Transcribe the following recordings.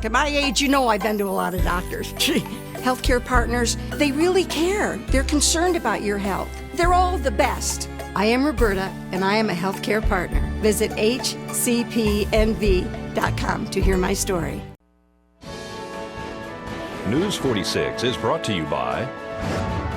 At my age, you know I've been to a lot of doctors. Healthcare partners, they really care. They're concerned about your health. They're all the best. I am Roberta, and I am a healthcare partner. Visit hcpnv.com to hear my story. News 46 is brought to you by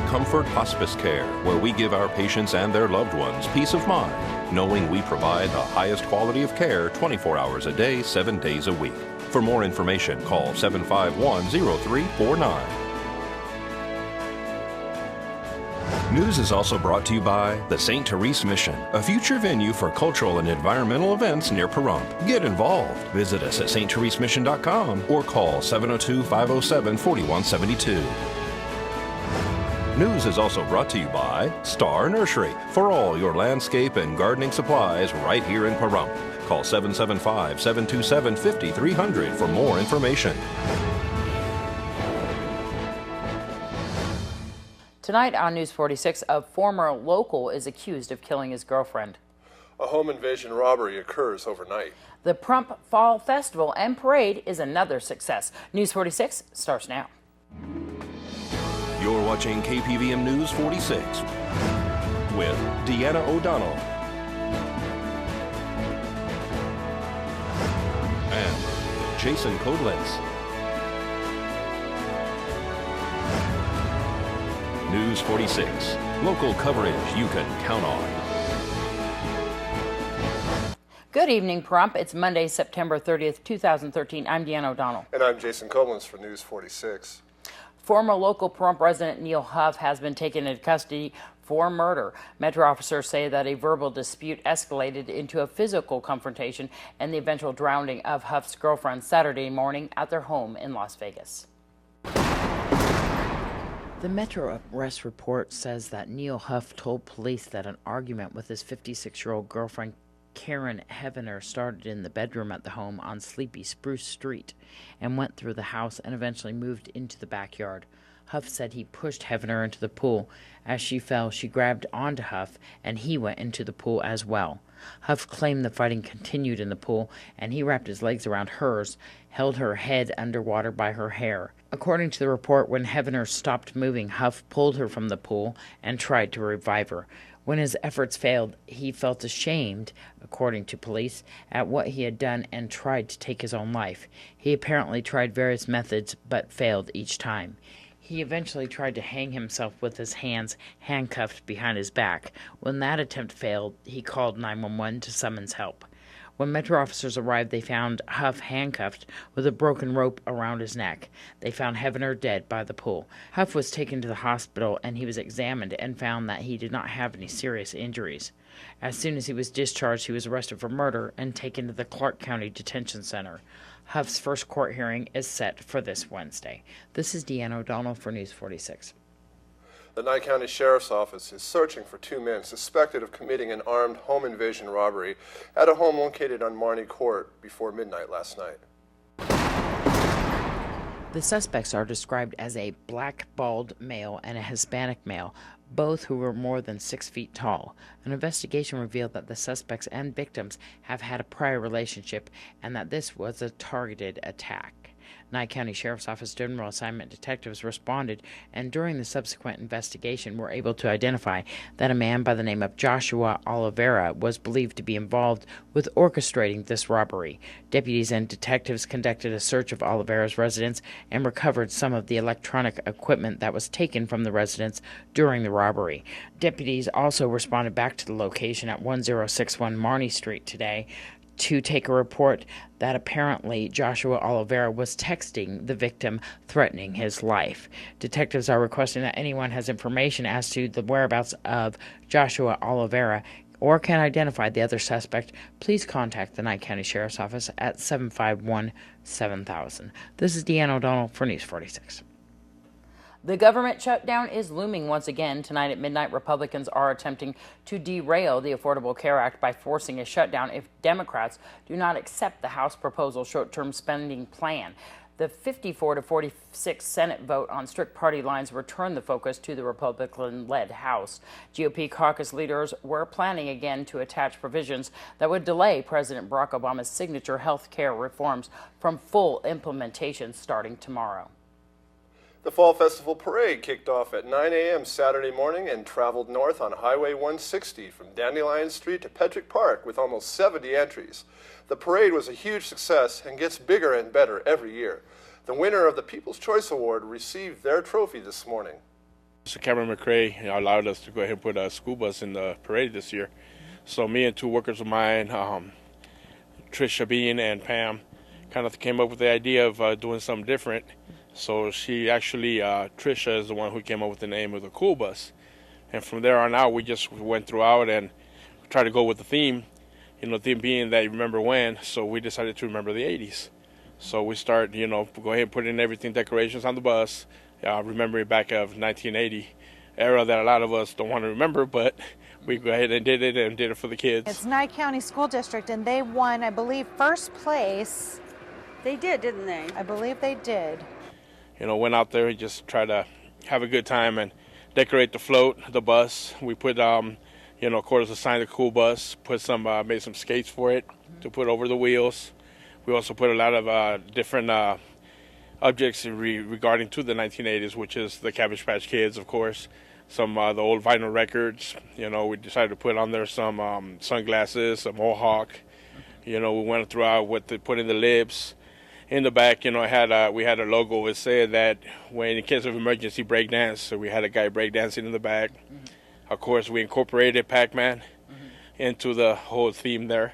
Comfort Hospice Care, where we give our patients and their loved ones peace of mind, knowing we provide the highest quality of care 24 hours a day, 7 days a week. For more information, call 751-0349. News is also brought to you by the St. Therese Mission, a future venue for cultural and environmental events near Pahrump. Get involved. Visit us at sttheresemission.com or call 702-507-4172. News is also brought to you by Star Nursery for all your landscape and gardening supplies right here in Pahrump. Call 775-727-5300 for more information. Tonight on News 46, a former local is accused of killing his girlfriend. A home invasion robbery occurs overnight. The Pahrump Fall Festival and Parade is another success. News 46 starts now. You're watching KPVM News 46 with Deanna O'Donnell and Jason Koblenz. News 46, local coverage you can count on. Good evening, Pahrump. It's Monday, September 30th, 2013. I'm Deanna O'Donnell. And I'm Jason Koblenz for News 46. Former local Pahrump resident Neil Huff has been taken into custody for murder. Metro officers say that a verbal dispute escalated into a physical confrontation and the eventual drowning of Huff's girlfriend Saturday morning at their home in Las Vegas. The Metro arrest report says that Neil Huff told police that an argument with his 56-year-old girlfriend Karen Heavener started in the bedroom at the home on Sleepy Spruce Street and went through the house and eventually moved into the backyard. Huff said he pushed Heavener into the pool. As she fell, she grabbed onto Huff and he went into the pool as well. Huff claimed the fighting continued in the pool and he wrapped his legs around hers, held her head underwater by her hair. According to the report, when Heavener stopped moving, Huff pulled her from the pool and tried to revive her. When his efforts failed, he felt ashamed, according to police, at what he had done and tried to take his own life. He apparently tried various methods but failed each time. He eventually tried to hang himself with his hands handcuffed behind his back. When that attempt failed, he called 911 to summons help. When Metro officers arrived, they found Huff handcuffed with a broken rope around his neck. They found Heavener dead by the pool. Huff was taken to the hospital and he was examined and found that he did not have any serious injuries. As soon as he was discharged, he was arrested for murder and taken to the Clark County Detention Center. Huff's first court hearing is set for this Wednesday. This is Deanna O'Donnell for News 46. The Nye County Sheriff's Office is searching for 2 men suspected of committing an armed home invasion robbery at a home located on Marney Court before midnight last night. The suspects are described as a black bald male and a Hispanic male, both who were more than 6 feet tall. An investigation revealed that the suspects and victims have had a prior relationship and that this was a targeted attack. Nye County Sheriff's Office General Assignment detectives responded and during the subsequent investigation were able to identify that a man by the name of Joshua Oliveira was believed to be involved with orchestrating this robbery. Deputies and detectives conducted a search of Oliveira's residence and recovered some of the electronic equipment that was taken from the residence during the robbery. Deputies also responded back to the location at 1061 Marney Street today to take a report that apparently Joshua Oliveira was texting the victim, threatening his life. Detectives are requesting that anyone has information as to the whereabouts of Joshua Oliveira or can identify the other suspect, please contact the Nye County Sheriff's Office at 751-7000. This is Deanna O'Donnell for News 46. The government shutdown is looming once again. Tonight at midnight, Republicans are attempting to derail the Affordable Care Act by forcing a shutdown if Democrats do not accept the House proposal short-term spending plan. The 54 to 46 Senate vote on strict party lines returned the focus to the Republican-led House. GOP caucus leaders were planning again to attach provisions that would delay President Barack Obama's signature health care reforms from full implementation starting tomorrow. The Fall Festival Parade kicked off at 9 a.m. Saturday morning and traveled north on Highway 160 from Dandelion Street to Petrick Park with almost 70 entries. The parade was a huge success and gets bigger and better every year. The winner of the People's Choice Award received their trophy this morning. Mr. Cameron McCrae allowed us to go ahead and put a school bus in the parade this year. So me and two workers of mine, Trisha Bean and Pam, kind of came up with the idea of doing something different. So she actually, Trisha is the one who came up with the name of the Cool Bus. And from there on out, we just went throughout and tried to go with the theme. The theme being that you remember when, so we decided to remember the 80s. So we start, go ahead and put in everything, decorations on the bus, remembering back of 1980 era that a lot of us don't want to remember, but we go ahead and did it for the kids. It's Nye County School District, and they won, I believe, first place. They did, didn't they? I believe they did. Went out there and just tried to have a good time and decorate the float, the bus. We put, of course, a sign of the cool bus, made some skates for it to put over the wheels. We also put a lot of different objects regarding to the 1980s, which is the Cabbage Patch Kids, of course, some the old vinyl records. We decided to put on there some sunglasses, a mohawk. We went throughout put in the lips. In the back, we had a logo. It said that in case of emergency, breakdance. So we had a guy breakdancing in the back. Mm-hmm. Of course, we incorporated Pac-Man into the whole theme there.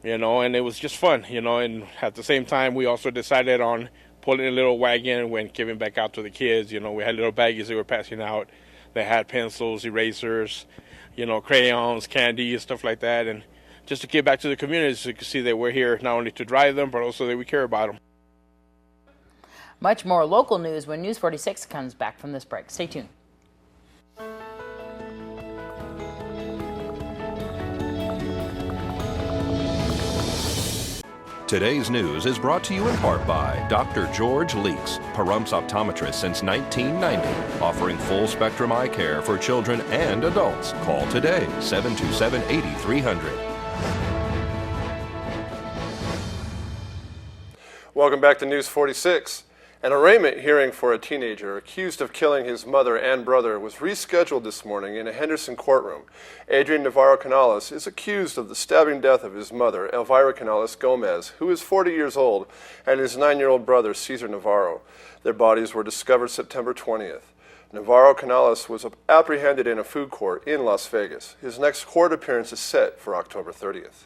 And it was just fun, and at the same time, we also decided on pulling a little wagon when giving back out to the kids. We had little baggies they were passing out. They had pencils, erasers, crayons, candy, and stuff like that. And just to give back to the community so you can see that we're here not only to drive them, but also that we care about them. Much more local news when News 46 comes back from this break. Stay tuned. Today's news is brought to you in part by Dr. George Leeks, Pahrumps optometrist since 1990, offering full-spectrum eye care for children and adults. Call today, 727-8300. Welcome back to News 46. An arraignment hearing for a teenager accused of killing his mother and brother was rescheduled this morning in a Henderson courtroom. Adrian Navarro Canales is accused of the stabbing death of his mother, Elvira Canales Gomez, who is 40 years old, and his 9-year-old brother, Cesar Navarro. Their bodies were discovered September 20th. Navarro Canales was apprehended in a food court in Las Vegas. His next court appearance is set for October 30th.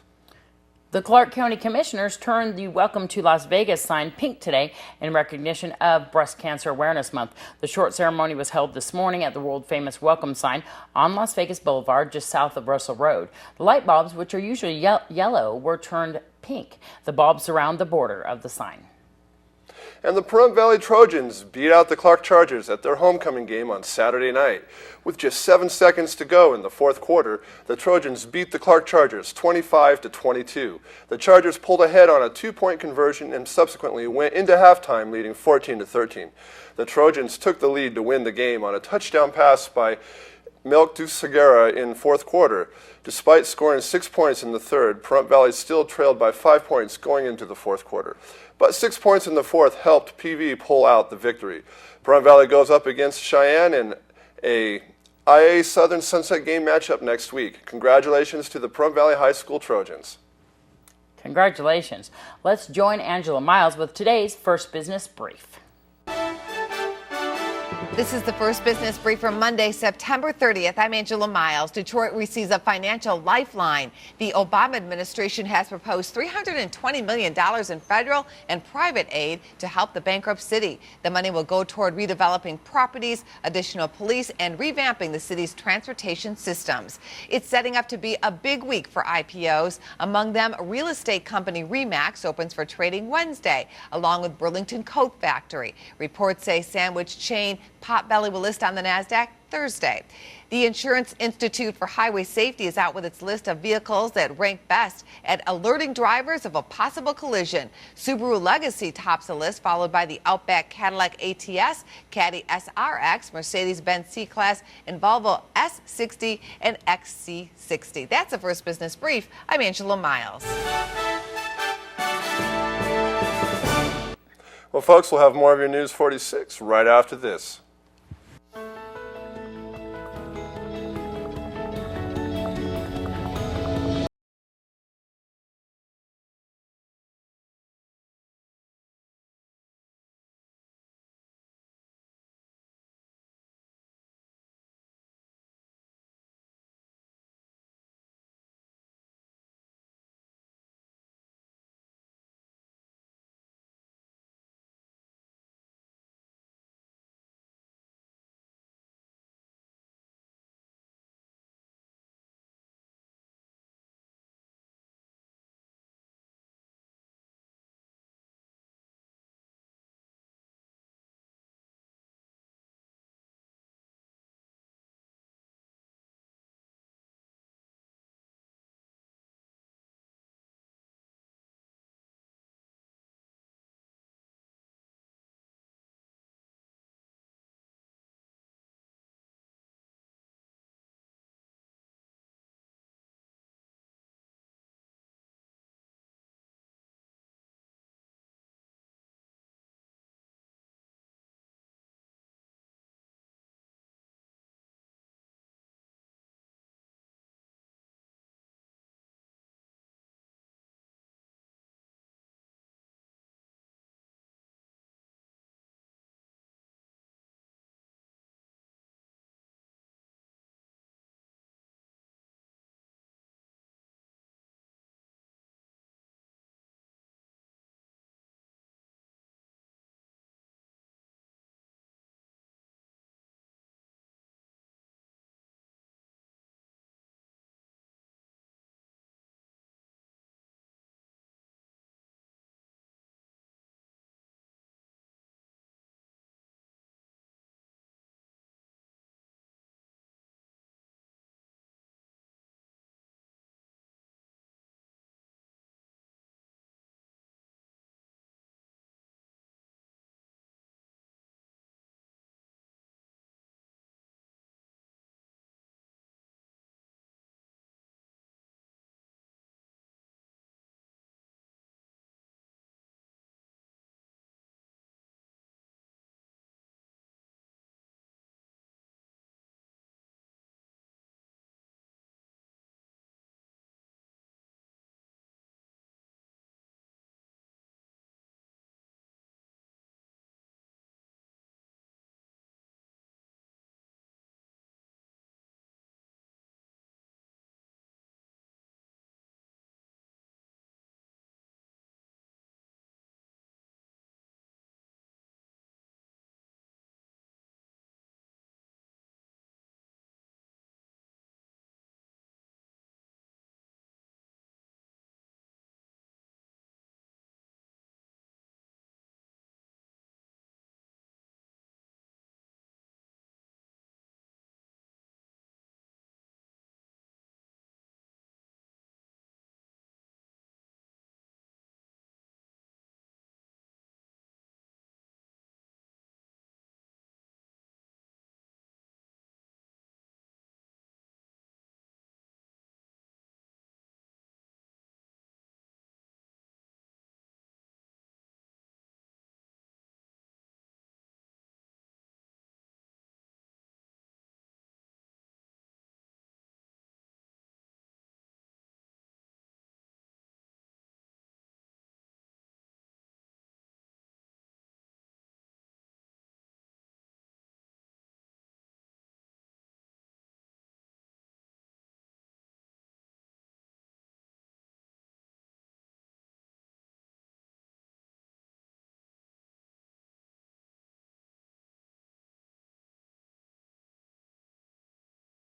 The Clark County Commissioners turned the Welcome to Las Vegas sign pink today in recognition of Breast Cancer Awareness Month. The short ceremony was held this morning at the world-famous Welcome sign on Las Vegas Boulevard, just south of Russell Road. The light bulbs, which are usually yellow, were turned pink. The bulbs surround the border of the sign. And the Pahrump Valley Trojans beat out the Clark Chargers at their homecoming game on Saturday night. With just 7 seconds to go in the fourth quarter, the Trojans beat the Clark Chargers 25-22. The Chargers pulled ahead on a 2-point conversion and subsequently went into halftime leading 14-13. The Trojans took the lead to win the game on a touchdown pass by Melk Segura in fourth quarter. Despite scoring 6 points in the third, Pahrump Valley still trailed by 5 points going into the fourth quarter. But 6 points in the fourth helped PV pull out the victory. Pahrump Valley goes up against Cheyenne in a IA Southern Sunset game matchup next week. Congratulations to the Pahrump Valley High School Trojans. Congratulations. Let's join Angela Miles with today's First Business Brief. This is the First Business Brief for Monday, September 30th. I'm Angela Miles. Detroit receives a financial lifeline. The Obama administration has proposed $320 million in federal and private aid to help the bankrupt city. The money will go toward redeveloping properties, additional police, and revamping the city's transportation systems. It's setting up to be a big week for IPOs. Among them, real estate company RE/MAX opens for trading Wednesday, along with Burlington Coat Factory. Reports say sandwich chain Potbelly will list on the NASDAQ Thursday. The Insurance Institute for Highway Safety is out with its list of vehicles that rank best at alerting drivers of a possible collision. Subaru Legacy tops the list, followed by the Outback Cadillac ATS, Caddy SRX, Mercedes-Benz C-Class, and Volvo S60 and XC60. That's the First Business Brief. I'm Angela Miles. Well, folks, we'll have more of your News 46 right after this.